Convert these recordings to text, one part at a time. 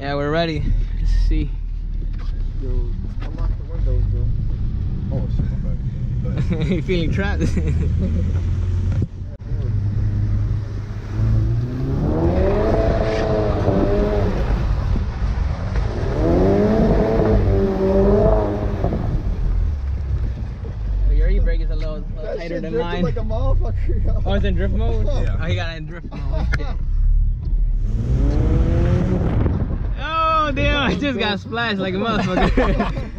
Yeah, we're ready. Let's see. Yo, unlock the windows, bro. Oh shit, my bad. You feeling trapped? Your e-brake is a little tighter than mine. Like a motherfucker. Oh, it's in drift mode? Yeah. Oh, he got it in drift mode. Oh, damn, I just got splashed like a motherfucker.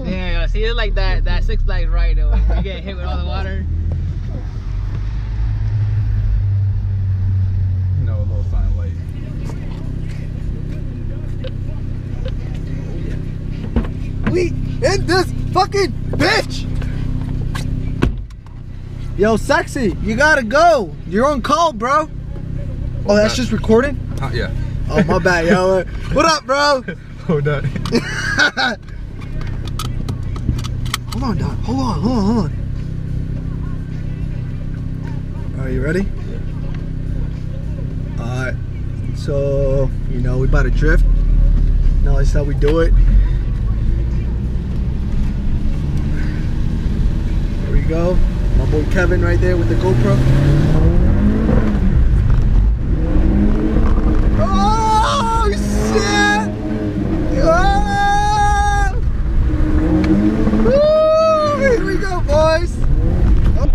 Yeah, see, it's like that Six Flags ride though. When you get hit with all the water. No, a little sign light. We in this fucking bitch! Yo, Sexy, you gotta go. You're on call, bro. Oh, that's just recording? Yeah. Oh, my bad, yo. What up, bro? Hold on. Hold on, Doc. Hold on. Are you ready? Yeah. Alright. So, you know, we about to drift. Now that's how we do it. Here we go. My boy Kevin right there with the GoPro. Oh, shit! Oh! Woo! Here we go, boys. Oh.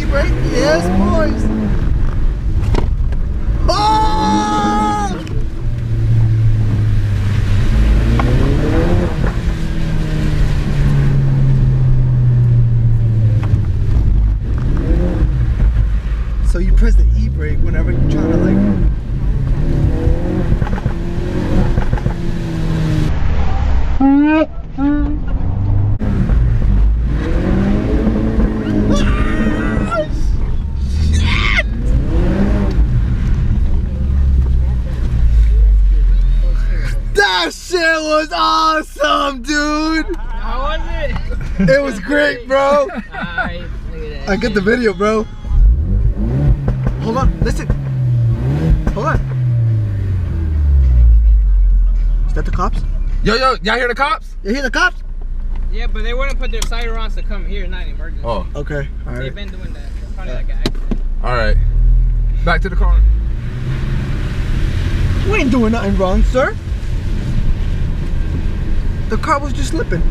Right? Yes, boys. Oh! So you press the e-brake whenever you're trying to like. That shit was awesome, dude. How was it? It was great, bro. Alright, look at that. I get the video, bro. Hold on, listen. Hold on. Is that the cops? Yo, y'all hear the cops? You hear the cops? Yeah, but they wouldn't put their sirens to come here, not an emergency. Oh, Okay, all They've right. been doing that. It's probably like an accident. all right. Back to the car. We ain't doing nothing wrong, sir. The car was just slipping.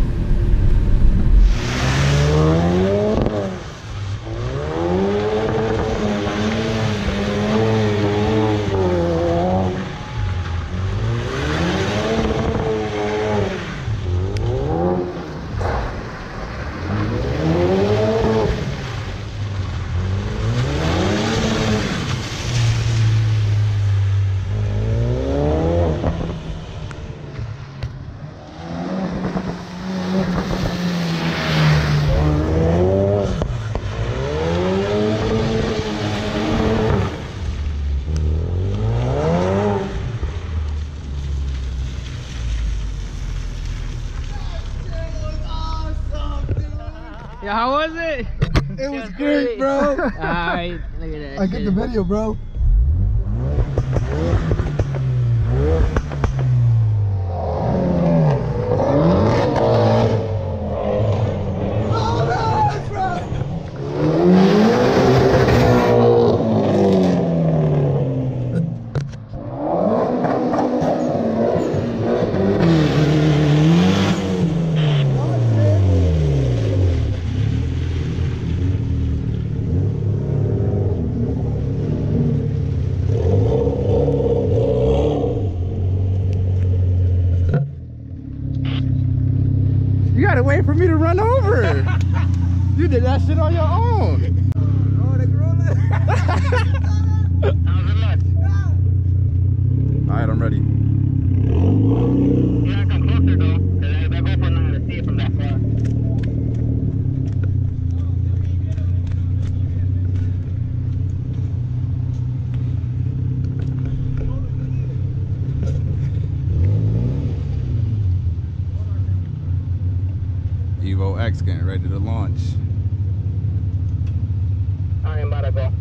Yeah, how was it? It was great, bro. Alright, look at that. I get the video, bro. You gotta wait for me to run over. You did that shit on your own. Oh, the Corolla. All right, I'm ready. You gotta come closer though, because I go for now to see it from that far. Evo X getting ready to launch. I am about to go.